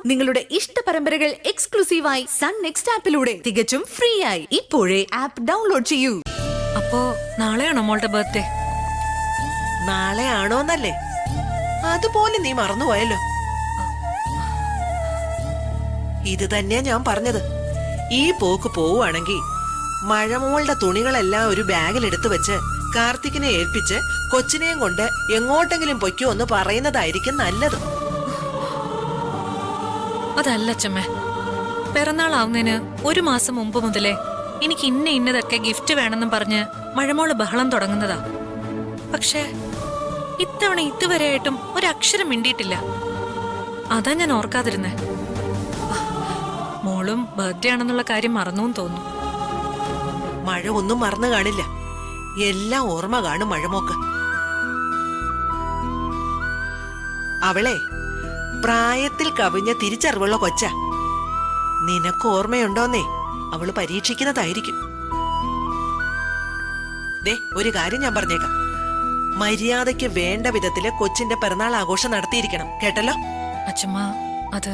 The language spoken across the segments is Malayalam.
നിങ്ങളുടെ ഇഷ്ട പരമ്പരകൾ എക്സ്ക്ലൂസീവായി സൺ നെക്സ്റ്റ് ആപ്പിലൂടെ തികച്ചും ഫ്രീ ആയി ഇപ്പോഴേ ആപ്പ് ഡൗൺലോഡ് ചെയ്യൂ. അപ്പോ നാളെയാണോ മോളുടെ ബർത്ത്ഡേ? നാളെ ആണോന്നല്ലേ? അതുപോലെ നീ മറന്നുപോയല്ലോ. ഇത് തന്നെയാ ഞാൻ പറഞ്ഞത്. ഈ പോക്ക് പോവുകയാണെങ്കിൽ മഴമോളുടെ തുണികളെല്ലാം ഒരു ബാഗിലെടുത്ത് വെച്ച് കാർത്തികിനെ ഏൽപ്പിച്ച് കൊച്ചിനെയും കൊണ്ട് എങ്ങോട്ടെങ്കിലും പൊയ്ക്കോ എന്ന് പറയുന്നതായിരിക്കും നല്ലത്. അതല്ല അച്ഛമ്മേ, പിറന്നാളാവുന്നതിന് ഒരു മാസം മുമ്പ് മുതലേ എനിക്ക് ഇന്നതൊക്കെ ഗിഫ്റ്റ് വേണമെന്നും പറഞ്ഞ് മഴമോള് ബഹളം തുടങ്ങുന്നതാ. പക്ഷേ ഇത്തവണ ഇതുവരെയായിട്ടും ഒരക്ഷരം മിണ്ടിയിട്ടില്ല. അതാ ഞാൻ ഓർക്കാതിരുന്നേ. മോളും ബർത്ത്ഡേ ആണെന്നുള്ള കാര്യം മറന്നു തോന്നുന്നു. മഴ ഒന്നും മറന്നു കാണില്ല, എല്ലാം ഓർമ്മ കാണും മഴമോക്ക്. അവളെ പ്രായത്തിൽ കവിഞ്ഞ തിരിച്ചറിവുള്ള കൊച്ച. നിനക്ക് ഓർമ്മയുണ്ടോന്നേ അവള് പരീക്ഷിക്കുന്നതായിരിക്കും. ദേ ഒരു കാര്യം ഞാൻ പറഞ്ഞേക്കാം, മര്യാദയ്ക്ക് വേണ്ട വിധത്തില് കൊച്ചിന്റെ പിറന്നാൾ ആഘോഷം നടത്തിയിരിക്കണം, കേട്ടല്ലോ? അച്ഛമ്മ, അത്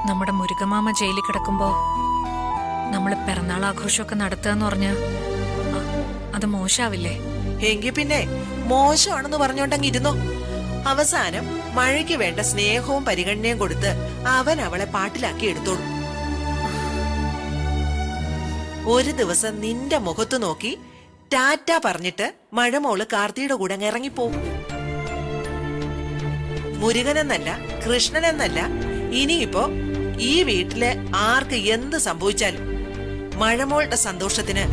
നമ്മുടെ മുരുകമാമ ജയിലിൽ കിടക്കുമ്പോ നമ്മള് പിറന്നാൾ ആഘോഷമൊക്കെ നടത്തുകയെന്ന് പറഞ്ഞ അത് മോശാവില്ലേ? എങ്കിൽ പിന്നെ മോശമാണെന്ന് പറഞ്ഞോണ്ടെങ്കിൽ ഇരുന്നോ. അവസാനം മഴയ്ക്ക് വേണ്ട സ്നേഹവും പരിഗണനയും കൊടുത്ത് അവൻ അവളെ പാട്ടിലാക്കി എടുത്തോളൂ. ഒരു ദിവസം നിന്റെ മുഖത്ത് നോക്കി ടാറ്റ പറഞ്ഞിട്ട് മഴമോള് കാർത്തിയുടെ കൂടെ ഇറങ്ങിപ്പോവും. മുരുകനെന്നല്ല കൃഷ്ണനെന്നല്ല, ഇനിയിപ്പോ ഈ വീട്ടില് ആർക്ക് എന്ത് സംഭവിച്ചാലും മഴമോളുടെ സന്തോഷത്തിന്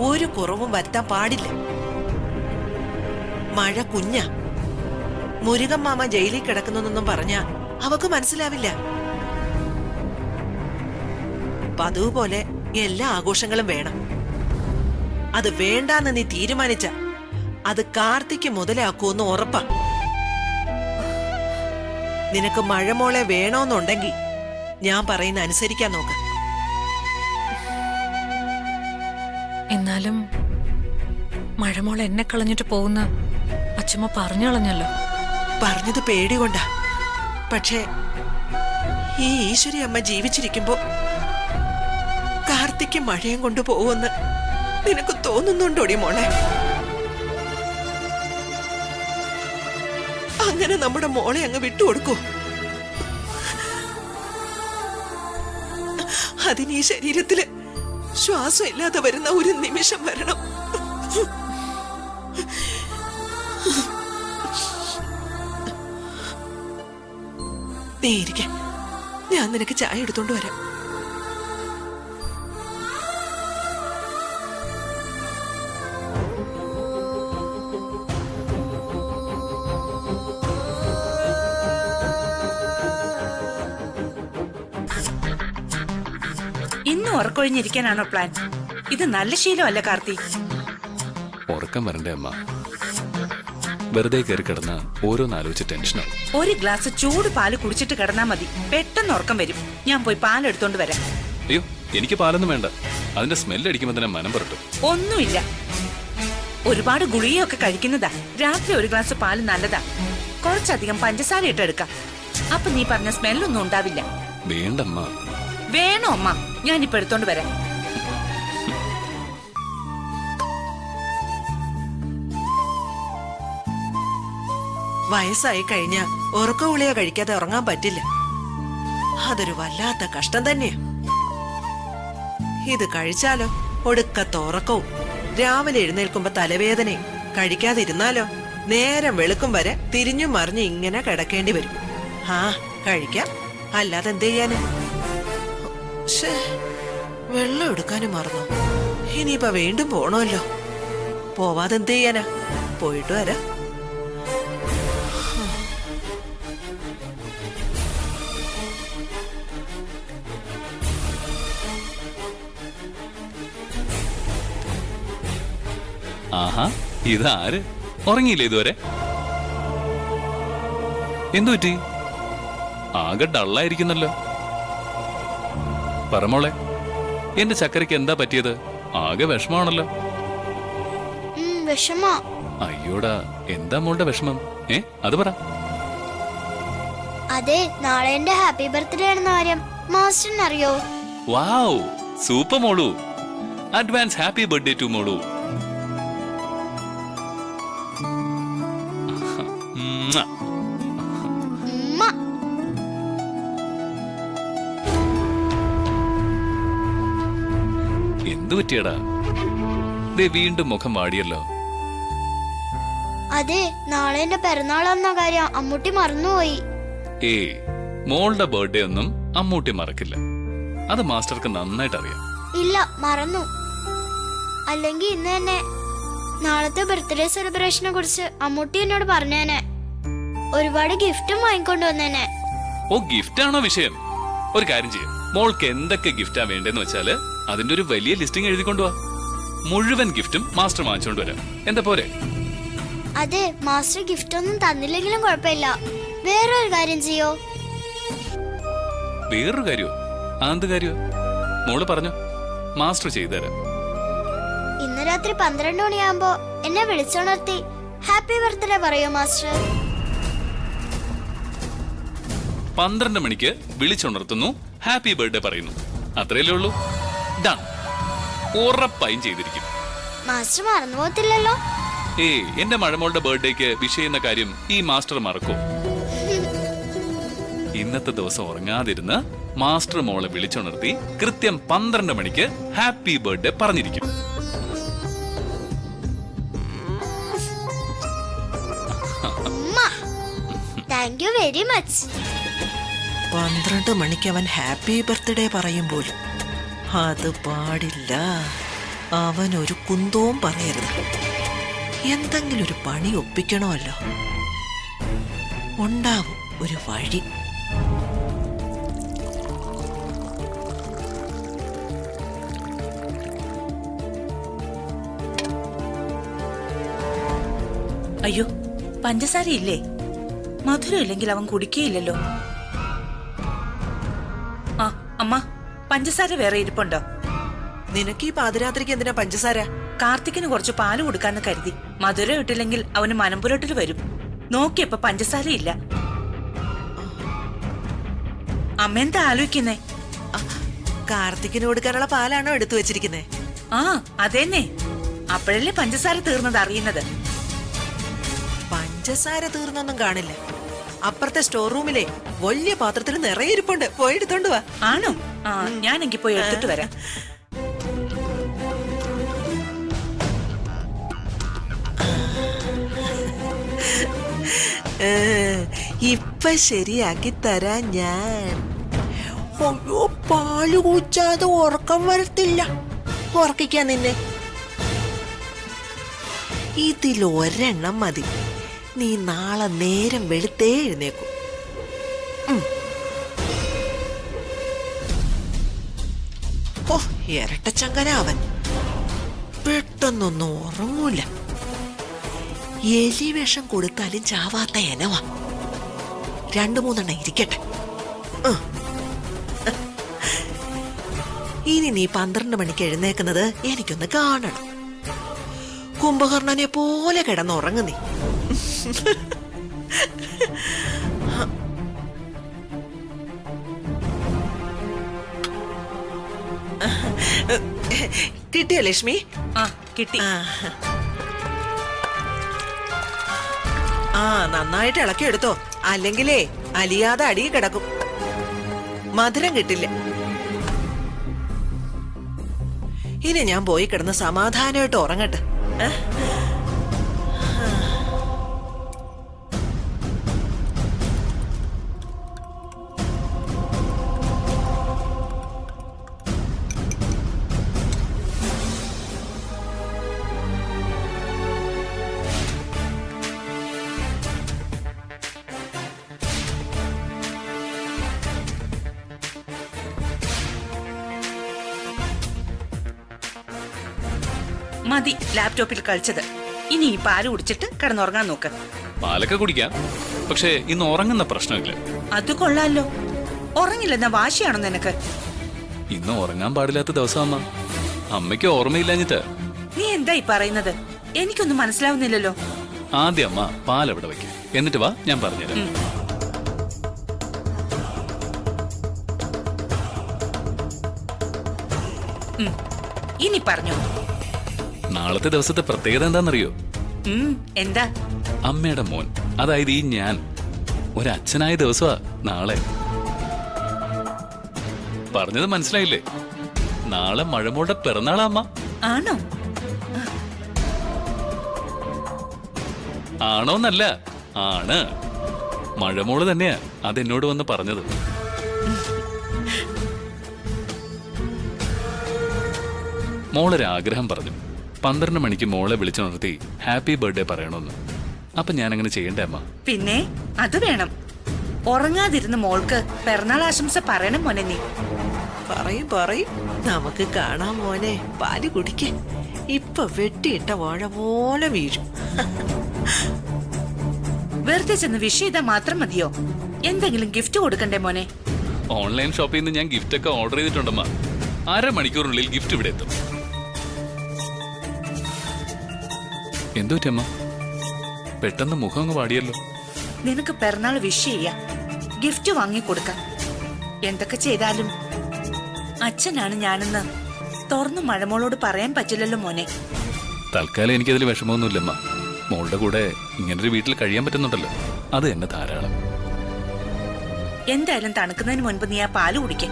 ഒരു കുറവും വരുത്താൻ പാടില്ല. മഴ കുഞ്ഞാ. മുരുകൻ മാമ ജയിലിൽ കിടക്കുന്നൊന്നും പറഞ്ഞ അവക്ക് മനസ്സിലാവില്ല. പതിവ് പോലെ എല്ലാ ആഘോഷങ്ങളും വേണം. അത് വേണ്ടാന്ന് നീ തീരുമാനിച്ച അത് കാർത്തിക്ക് മുതലാക്കുമെന്ന് ഉറപ്പാ. നിനക്ക് മഴമോളെ വേണോന്നുണ്ടെങ്കിൽ ഞാൻ പറയുന്ന അനുസരിക്കാൻ നോക്ക്. എന്നാലും മഴമോൾ എന്നെ കളഞ്ഞിട്ട് പോകുന്ന അച്ഛമ്മ പറഞ്ഞു കളഞ്ഞല്ലോ. പറഞ്ഞത് പേടികൊണ്ടാ. പക്ഷേ ഈ ഈശ്വരി അമ്മ ജീവിച്ചിരിക്കുമ്പോ കാർത്തിക്ക് മഴയും കൊണ്ട് പോവുമെന്ന് നിനക്ക് തോന്നുന്നുണ്ടോടി മോളെ? അങ്ങനെ നമ്മുടെ മോളെ അങ്ങ് വിട്ടുകൊടുക്കൂ? അതിന് ഈ ശരീരത്തില് ശ്വാസം ഇല്ലാതെ വരുന്ന ഒരു നിമിഷം വരണം. നീ ഇരിക്ക, ഞാൻ നിനക്ക് ചായ എടുത്തോണ്ട് വരാം. ഇന്ന് ഉറക്കൊഴിഞ്ഞിരിക്കാനാണോ പ്ലാൻ? ഇത് നല്ല ശീലമല്ല കാർത്തി. ഉറക്കം വരണ്ടേ അമ്മ? വെറുതെ കയറി കിടന്ന ഓരോന്നാലോചിച്ച് ടെൻഷനാവും. ഒരു ഗ്ലാസ് ചൂട് പാല് കുടിച്ചിട്ട് കിടന്നാ മതി, പെട്ടെന്ന് ഉറക്കം വരും. ഞാൻ പോയി പാലെടുത്തോണ്ട് വരാം. അയ്യോ, എനിക്ക് പാലൊന്നും വേണ്ട. അതിന്റെ സ്മെല്ല് അടിക്കുമ്പോ തന്നെ മനം പുരട്ടും. ഒന്നുമില്ല, ഒരുപാട് ഗുളികയൊക്കെ കഴിക്കുന്നതാ. രാത്രി ഒരു ഗ്ലാസ് പാല് നല്ലതാ. കുറച്ചധികം പഞ്ചസാര ഇട്ടെടുക്കാം. അപ്പൊ നീ പറഞ്ഞ സ്മെല്ലൊന്നും ഉണ്ടാവില്ല. വേണ്ടമ്മ. വേണോ അമ്മ? ഞാനിപ്പോ എടുത്തോണ്ട് വരാം. വയസ്സായി കഴിഞ്ഞ ഉറക്ക ഗുളിക കഴിക്കാതെ ഉറങ്ങാൻ പറ്റില്ല. അതൊരു വല്ലാത്ത കഷ്ടം തന്നെയാ. ഇത് കഴിച്ചാലോ ഒടുക്കത്ത ഉറക്കവും, രാവിലെ എഴുന്നേൽക്കുമ്പോ തലവേദനയും. കഴിക്കാതിരുന്നാലോ നേരം വെളുക്കും വരെ തിരിഞ്ഞും മറിഞ്ഞും ഇങ്ങനെ കിടക്കേണ്ടി വരും. ആ കഴിക്കാം, അല്ലാതെ എന്ത് ചെയ്യാന്? വെള്ളം എടുക്കാനും മറന്നു. ഇനിയിപ്പോ വീണ്ടും പോണമല്ലോ. പോവാതെ എന്ത് ചെയ്യാനാ? പോയിട്ട് വരാം. ആഹാ, ഇതാര്? ഉറങ്ങിയില്ലേ ഇതുവരെ? എന്തു പറ്റി? ആകെ ഡള്ളായിരിക്കുന്നല്ലോ. പറമോളെ, എന്റെ ചക്കരയ്ക്ക് എന്താ പറ്റിയത്? ആകെ വിഷമാണല്ലോ. വിഷമോ? അയ്യോടാ, എന്താ മോളുടെ വിഷമം? അത് പറ. അതെ, നാളെ എന്റെ ഹാപ്പി ബർത്ത്ഡേ ആണെന്ന കാര്യം മാസ്റ്ററിന് അറിയോ? വാവ്, സൂപ്പർ മോളു. അഡ്വാൻസ് ഹാപ്പി ബർത്ത്ഡേ ടു മോളു. ഉമ്മ. ഉമ്മ. എന്തു പറ്റിയടാ? ദേ വീണ്ടും മുഖം വാടിയല്ലോ. അതെ, നാളെ എന്റെ പിറന്നാളെന്ന കാര്യം അമ്മൂട്ടി മറന്നുപോയി. മോളുടെ ബർത്ത്ഡേ ഒന്നും അമ്മൂട്ടി മറക്കില്ല. അത് മാസ്റ്റർക്ക് നന്നായിട്ട് അറിയാം. ഇല്ല, മറന്നു. അല്ലെങ്കിൽ ഇന്ന് തന്നെ നാളത്തെ ബർത്ത്ഡേ സെലിബ്രേഷനെ കുറിച്ച് അമ്മൂട്ടി എന്നോട് പറഞ്ഞേനെ. ഒരുപാട് ഗിഫ്റ്റും വാങ്ങിക്കൊണ്ട് വന്നേനെ. ഓ, ഗിഫ്റ്റ് ആണോ വിഷയം? ഒരു കാര്യം ചെയ്യാം, മോൾക്ക് എന്തൊക്കെ ഗിഫ്റ്റാ വേണ്ടെന്ന് വെച്ചാല് അതിന്റെ ഒരു വലിയ ലിസ്റ്റിംഗ് എഴുതിക്കൊണ്ടുവാ. മുഴുവൻ ഗിഫ്റ്റും മാസ്റ്റർ വാങ്ങിച്ചോണ്ട് വരാം. എന്താ പോരെ? അതെ, മാസ്റ്റർ ഗിഫ്റ്റ് ഒന്നും തന്നില്ലെങ്കിലും കുഴപ്പമില്ല. വേറൊരു കാര്യം ചെയ്യോ? വേറൊരു കാര്യോ? എന്ത് കാര്യോ? മോള് പറഞ്ഞു, മാസ്റ്റർ ചെയ്തുതരാം. ഇന്ന് രാത്രി 12 മണിയാകുമ്പോ എന്നെ വിളിച്ചുണർത്തി ഹാപ്പി ബർത്ത്ഡേ പറയോ മാസ്റ്റർ? 12 മണിക്ക് വിളിച്ചുണർത്തുന്നു, ഹാപ്പി ബർത്ത്ഡേ പറയുന്നു. അത്രയല്ലേ ഉള്ളൂ. ഡൺ. ഉറപ്പായും ചെയ്തിരിക്കും. മാസ്റ്റർ മറന്നു പോകത്തില്ലല്ലോ? എന്റെ മഴമോളുടെ ബർത്ത്ഡേക്ക് വിഷ് ചെയ്യുന്ന കാര്യം ഈ മാസ്റ്റർ മറക്കും. ഇന്നത്തെ ദിവസം ഉറങ്ങാതിരുന്ന് മാസ്റ്റർ മോളെ വിളിച്ചുണർത്തി കൃത്യം 12 മണിക്ക് ഹാപ്പി ബർത്ത്ഡേ പറഞ്ഞിരിക്കും. Thank you very much. 12 മണിക്ക് അവൻ ഹാപ്പി ബർത്ത്ഡേ പറയും പോലും. അത് പാടില്ല. അവൻ ഒരു കുന്തവും പറയരുത്. എന്തെങ്കിലും ഒരു പണി ഒപ്പിക്കണമല്ലോ. ഉണ്ടാവും ഒരു വഴി. അയ്യോ, പഞ്ചസാര ഇല്ലേ? മധുരം ഇല്ലെങ്കിൽ അവൻ കുടിക്കുകയില്ലല്ലോ. ആ അമ്മ, പഞ്ചസാര വേറെ ഇരിപ്പുണ്ടോ? നിനക്ക് ഈ പാതിരാത്രിക്ക് എന്തിനാ പഞ്ചസാര? കാർത്തിക്കിന് കുറച്ച് പാല് കൊടുക്കാന്ന് കരുതി. മധുരം ഇട്ടില്ലെങ്കിൽ അവന് മനംപുരട്ടിൽ വരും. നോക്കിയപ്പോ പഞ്ചസാര ഇല്ല. അമ്മ എന്താ ആലോചിക്കുന്നേ? കാർത്തിക്കിന് കൊടുക്കാനുള്ള പാലാണോ എടുത്തു വെച്ചിരിക്കുന്നേ? ആ അതേന്നെ, അപ്പോഴല്ലേ പഞ്ചസാര തീർന്നത് അറിയുന്നത്. പഞ്ചസാര തീർന്നൊന്നും കാണില്ല. അപ്പുറത്തെ സ്റ്റോർ റൂമിലെ വലിയ പാത്രത്തിൽ നിറയെ ഇരിപ്പുണ്ട്. പോയി എടുത്തോണ്ട് വാ. ആണോ? ആ, ഞാനെങ്കിൽ പോയി എടുത്തിട്ട് വരാം. ഇപ്പൊ ശരിയാക്കി തരാം ഞാൻ. അയ്യോ, പാല് കുടിച്ചാതെ ഉറക്കം വരത്തില്ല. ഉറക്കിക്കാൻ നിന്നെ. ഇതിലൊരെണ്ണം മതി. നീ നാളെ നേരം വെളുത്തേ എഴുന്നേക്കും. ഓ, ഇരട്ടച്ചങ്കനാവൻ പെട്ടെന്നൊന്നും ഉറങ്ങൂല. എലി വിഷം കൊടുത്താലും ചാവാത്ത എനവാ. 2-3 ഇരിക്കട്ടെ. ഇനി നീ 12 മണിക്ക് എഴുന്നേക്കുന്നത് എനിക്കൊന്ന് കാണണം. കുംഭകർണനെ പോലെ കിടന്നുറങ്ങു നീ. കിട്ടിയോ ലക്ഷ്മി? ആ കിട്ടി. ആ, നന്നായിട്ട് ഇളക്കി എടുത്തോ. അല്ലെങ്കിലേ അലിയാതെ അടിയിൽ കിടക്കും. മധുരം കിട്ടില്ല. ഇനി ഞാൻ പോയി കിടന്ന് സമാധാനമായിട്ട് ഉറങ്ങട്ടെ. മതി ലാപ്ടോപ്പിൽ കളിച്ചത്. ഇനി ഈ പാല് കുടിച്ചിട്ട് കിടന്നുറങ്ങാൻ നോക്ക്. പാലൊക്കെ കുടിക്കാം, പക്ഷേ ഇന്ന് ഉറങ്ങുന്ന പ്രശ്നമില്ല. അത് കൊള്ളാലോ. ഉറങ്ങില്ലെന്ന വാശിയാണോ നിനക്ക്? ഇന്ന് ഉറങ്ങാൻ പാടില്ലാത്ത ദിവസം അമ്മ. അമ്മയ്ക്ക് ഓർമ്മയില്ലാഞ്ഞിട്ട്. നീ എന്തായി പറയുന്നത്? എനിക്കൊന്നും മനസ്സിലാവുന്നില്ലല്ലോ. ആദ്യം അമ്മ പാൽ അവിടെ വയ്ക്കും, എന്നിട്ട് വാ ഞാൻ പറഞ്ഞുതരാം. ഇനി പറഞ്ഞു. നാളത്തെ ദിവസത്തെ പ്രത്യേകത എന്താണെന്നറിയോ? എന്താ? അമ്മയുടെ മോൻ, അതായത് ഈ ഞാൻ, ഒരച്ഛനായ ദിവസമാ നാളെ. പറഞ്ഞത് മനസ്സിലായില്ലേ? നാളെ മഴമോളുടെ പിറന്നാളാ അമ്മ. ആണോ? ആണോന്നല്ല, ആണ്. മഴമോള് തന്നെയാ അതെന്നോട് വന്ന് പറഞ്ഞത്. മോളൊരാഗ്രഹം പറഞ്ഞു. 12 മണിക്ക് മോളെ വിളിച്ചുണർത്തി ഹാപ്പി ബർത്ത്ഡേ പറയണമെന്ന്. അപ്പൊ ഞാൻ അങ്ങനെ ചെയ്യണ്ടേ അമ്മ? പിന്നെ അത് വേണം. ഉറങ്ങാതിരുന്ന മോൾക്ക് പിറന്നാൾ ആശംസ പറയണം മോനെ നീ. പറയും നമുക്ക് കാണാം മോനെ. പാല് കുടിക്കേ. ഇപ്പൊ വെട്ടിയിട്ട വാഴ പോലെ വീഴും. വെറുതെ ചെന്ന് വിഷ് ചെയ്താൽ മാത്രം മതിയോ? എന്തെങ്കിലും ഗിഫ്റ്റ് കൊടുക്കണ്ടേ മോനെ? ഓൺലൈൻ ഷോപ്പിൽ നിന്ന് ഞാൻ ഗിഫ്റ്റ് ഒക്കെ ഓർഡർ ചെയ്തിട്ടുണ്ടമ്മ. 1/2 മണിക്കൂറിനുള്ളിൽ ഗിഫ്റ്റ് ഇവിടെ എത്തും. എന്തോ അമ്മ, പെട്ടെന്ന് മുഖം അങ്ങ് പാടിയല്ലോ. നിനക്ക് പിറന്നാൾ വിഷ് ചെയ്യാ, ഗിഫ്റ്റ് വാങ്ങിക്കൊടുക്കാം. എന്തൊക്കെ ചെയ്താലും അച്ഛനാണ് ഞാനെന്ന് തുറന്നു മഴമോളോട് പറയാൻ പറ്റില്ലല്ലോ മോനെ. തൽക്കാലം എനിക്കതിൽ വിഷമമൊന്നുമില്ലമ്മ. മോളുടെ കൂടെ ഇങ്ങനൊരു വീട്ടിൽ കഴിയാൻ പറ്റുന്നുണ്ടല്ലോ, അത് എന്നെ ധാരാളം. എന്തായാലും തണുക്കുന്നതിന് മുൻപ് നീ ആ പാല് കുടിക്കേ.